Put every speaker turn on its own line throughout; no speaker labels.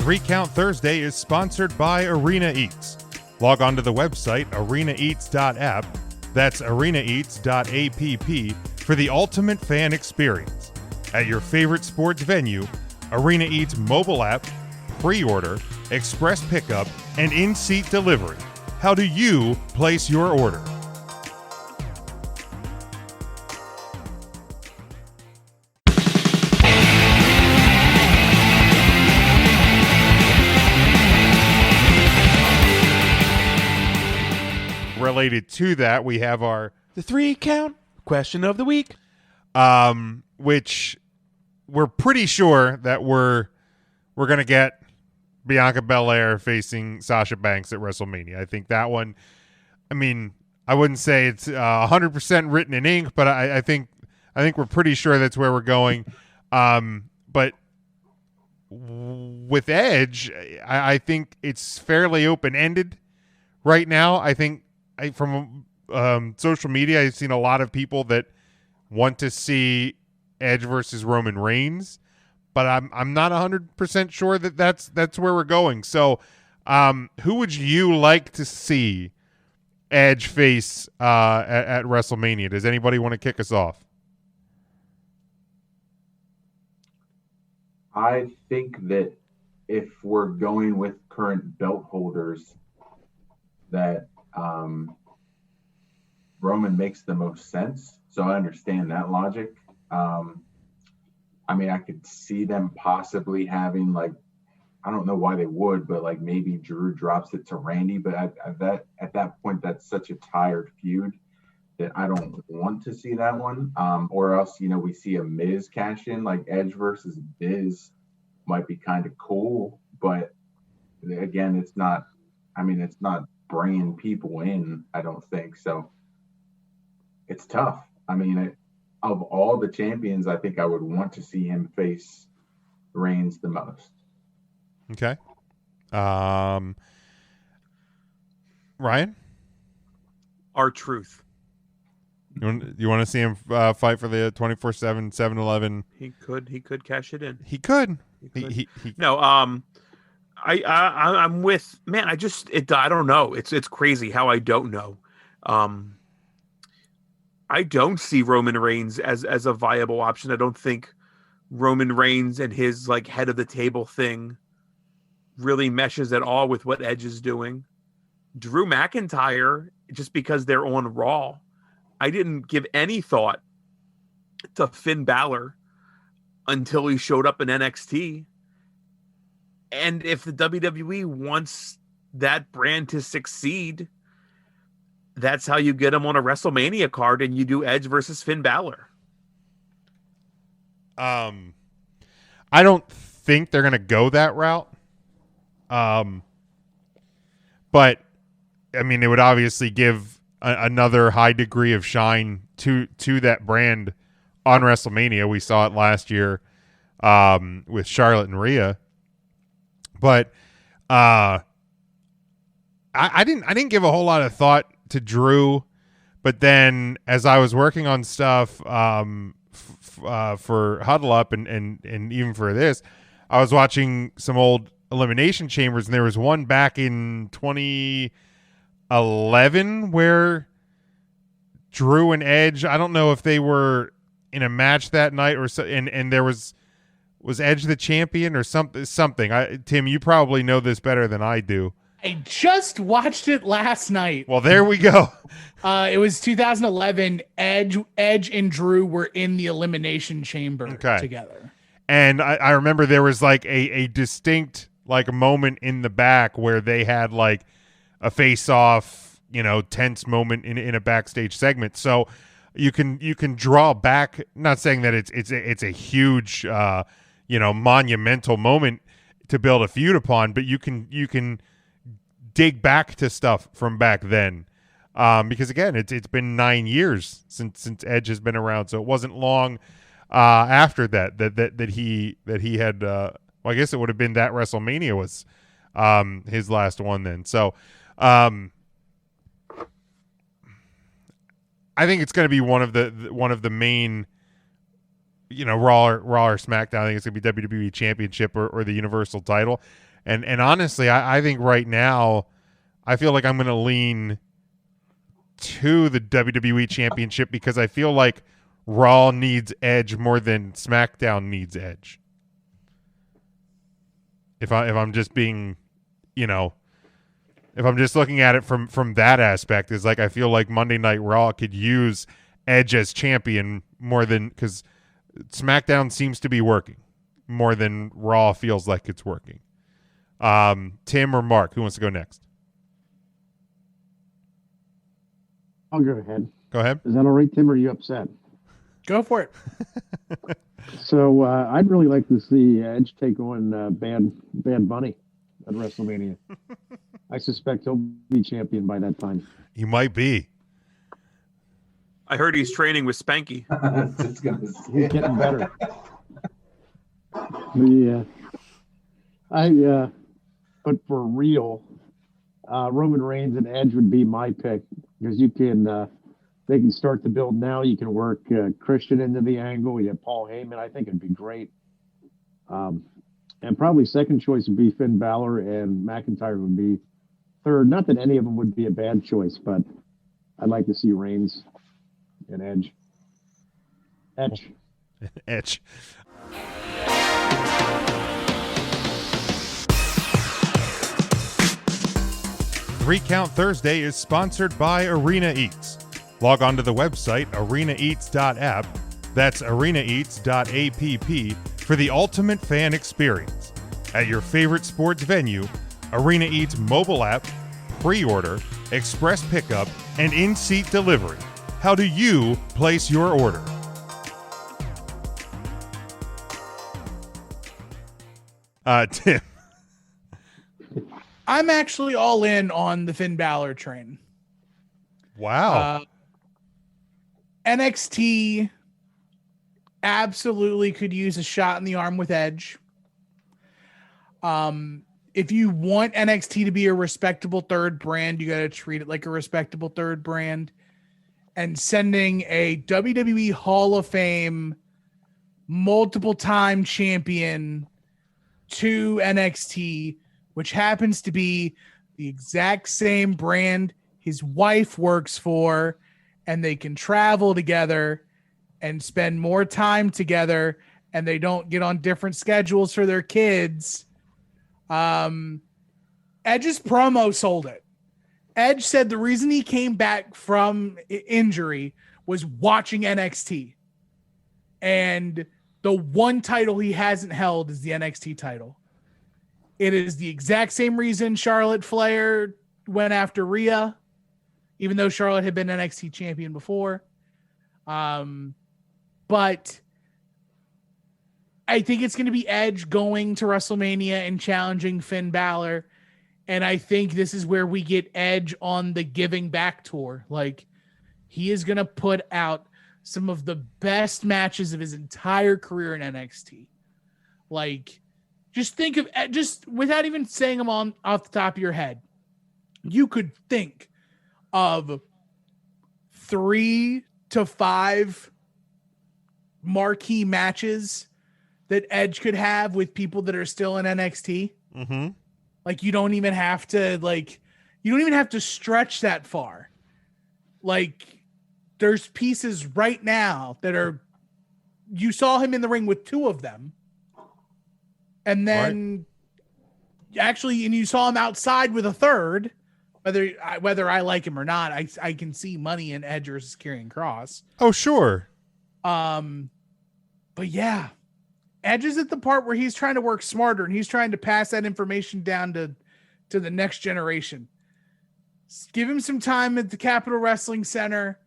3 Count Thursday is sponsored by Arena Eats. Log on to the website arenaeats.app, that's arenaeats.app, for the ultimate fan experience. At your favorite sports venue, Arena Eats mobile app, pre-order, express pickup, and in-seat delivery. How do you place your order? Related to that, we have
the 3 Count question of the week,
which we're pretty sure that we're gonna get Bianca Belair facing Sasha Banks at WrestleMania. I think that one. I mean, I wouldn't say it's 100% written in ink, but I think we're pretty sure that's where we're going. But with Edge, I think it's fairly open-ended right now. I think from social media, I've seen a lot of people that want to see Edge versus Roman Reigns, but I'm not 100% sure that that's where we're going. So, who would you like to see Edge face at WrestleMania? Does anybody want to kick us off?
I think that if we're going with current belt holders, that Roman makes the most sense. So I understand that logic. I mean, I could see them possibly having, like, I don't know why they would, but like maybe Drew drops it to Randy. But at that point, that's such a tired feud that I don't want to see that one. Or else, we see a Miz cash in, like Edge versus Miz might be kind of cool. But again, it's not bringing people in, I don't think. So it's tough. I mean, of all the champions, I think I would want to see him face Reigns the most.
Okay. Ryan?
R-Truth.
You want to see him fight for the 24/7 7-Eleven?
He could cash it in.
He could.
No, I'm with, man. I don't know. It's crazy how I don't know. I don't see Roman Reigns as a viable option. I don't think Roman Reigns and his like head of the table thing really meshes at all with what Edge is doing. Drew McIntyre, just because they're on Raw, I didn't give any thought to Finn Balor until he showed up in NXT. And if the WWE wants that brand to succeed, that's how you get him on a WrestleMania card, and you do Edge versus Finn Balor.
I don't think they're going to go that route. But I mean, it would obviously give another high degree of shine to that brand on WrestleMania. We saw it last year with Charlotte and Rhea. But I didn't give a whole lot of thought to Drew, but then as I was working on stuff for Huddle Up and even for this, I was watching some old Elimination Chambers, and there was one back in 2011 where Drew and Edge, I don't know if they were in a match that night or so, and there was Edge the champion or something. Tim, you probably know this better than I do.
I just watched it last night.
Well, there we go.
It was 2011. Edge and Drew were in the Elimination Chamber together.
And I remember there was like a distinct like moment in the back where they had like a face-off, tense moment in a backstage segment. So you can draw back. Not saying that it's a huge monumental moment to build a feud upon, but you can dig back to stuff from back then, because again, it's been 9 years since Edge has been around, so it wasn't long after that he had. Well, I guess it would have been that WrestleMania was his last one then. So I think it's going to be one of the main, Raw or SmackDown. I think it's going to be WWE Championship or the Universal title. And honestly, I think right now, I feel like I'm going to lean to the WWE Championship because I feel like Raw needs Edge more than SmackDown needs Edge. If I'm just being, you know, if I'm just looking at it from that aspect, is like I feel like Monday Night Raw could use Edge as champion more than, because SmackDown seems to be working more than Raw feels like it's working. Tim or Mark, who wants to go next?
I'll go ahead.
Go ahead.
Is that all right, Tim? Or are you upset?
Go for it.
So I'd really like to see Edge take on Bad Bunny at WrestleMania. I suspect he'll be champion by that time.
He might be.
I heard he's training with Spanky.
He's getting better. Yeah. But for real, Roman Reigns and Edge would be my pick because they can start to build now. You can work Christian into the angle. You have Paul Heyman. I think it'd be great. And probably second choice would be Finn Balor, and McIntyre would be third. Not that any of them would be a bad choice, but I'd like to see Reigns and Edge.
Edge. Three Count Thursday is sponsored by Arena Eats. Log on to the website arenaeats.app. That's arenaeats.app for the ultimate fan experience. At your favorite sports venue, Arena Eats mobile app, pre-order, express pickup, and in-seat delivery. How do you place your order? Tim.
I'm actually all in on the Finn Balor train.
Wow.
NXT absolutely could use a shot in the arm with Edge. If you want NXT to be a respectable third brand, you got to treat it like a respectable third brand. And sending a WWE Hall of Fame multiple-time champion to NXT, which happens to be the exact same brand his wife works for, and they can travel together and spend more time together, and they don't get on different schedules for their kids. Edge's promo sold it. Edge said the reason he came back from injury was watching NXT. And the one title he hasn't held is the NXT title. It is the exact same reason Charlotte Flair went after Rhea, even though Charlotte had been NXT champion before. But I think it's going to be Edge going to WrestleMania and challenging Finn Balor. And I think this is where we get Edge on the giving back tour. Like, he is going to put out some of the best matches of his entire career in NXT. Like, just think of, just without even saying them on off the top of your head, you could think of 3 to 5 marquee matches that Edge could have with people that are still in NXT.
Mm-hmm.
Like, you don't even have to stretch that far. Like, there's pieces right now that are, you saw him in the ring with 2 of them. And then actually, and you saw him outside with a third, whether I like him or not, I can see money in Edge versus Karrion Kross.
Oh, sure.
But yeah, Edge is at the part where he's trying to work smarter and he's trying to pass that information down to the next generation. Give him some time at the Capitol Wrestling Center.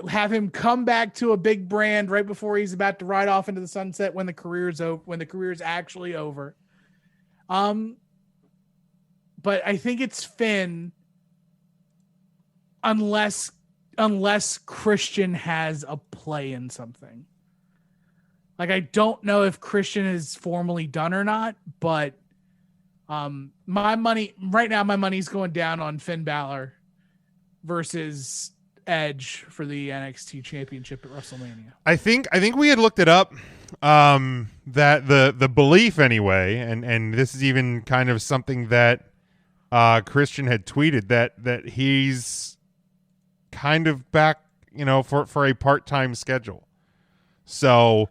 Have him come back to a big brand right before he's about to ride off into the sunset when the career is actually over. But I think it's Finn unless Christian has a play in something. Like, I don't know if Christian is formally done or not, but my money's going down on Finn Balor versus Edge for the NXT Championship at WrestleMania?
I think we had looked it up. That the belief anyway, and this is even kind of something that Christian had tweeted that he's kind of back, for a part-time schedule. So,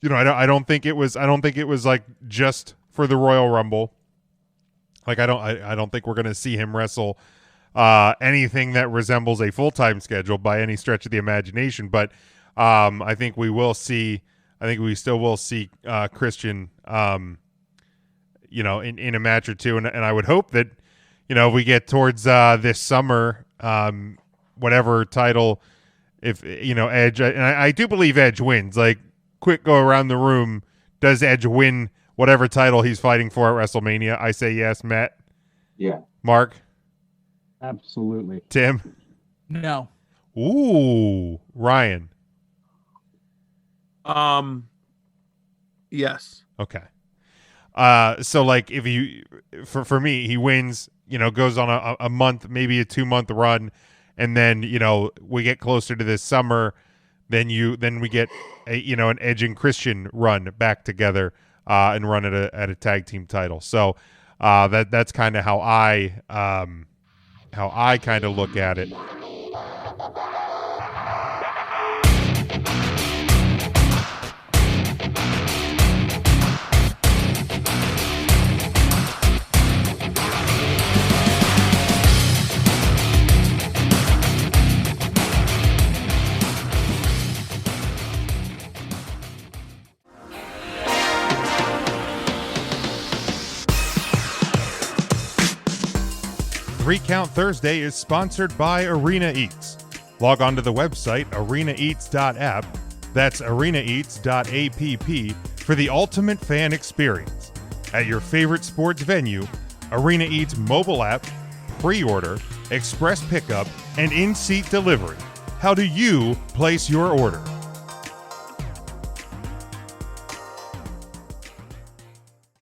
I don't think it was like just for the Royal Rumble. Like I don't think we're going to see him wrestle anything that resembles a full-time schedule by any stretch of the imagination, but I think we still will see Christian in a match or two, and I would hope that if we get towards this summer, whatever title, if Edge, and I do believe Edge wins. Like, quick go around the room, does Edge win whatever title he's fighting for at WrestleMania? I say yes. Matt?
Yeah.
Mark?
Absolutely.
Tim?
No.
Ooh, Ryan?
Yes.
Okay. So like if for me, he wins, goes on a month, maybe a 2-month run, and then, we get closer to this summer, then we get an Edge and Christian run back together, and run at a tag team title. So, that's kind of how I kind of look at it. Three Count Thursday is sponsored by Arena Eats. Log on to the website arenaeats.app, that's arenaeats.app, for the ultimate fan experience. At your favorite sports venue, Arena Eats mobile app, pre-order, express pickup, and in-seat delivery. How do you place your order?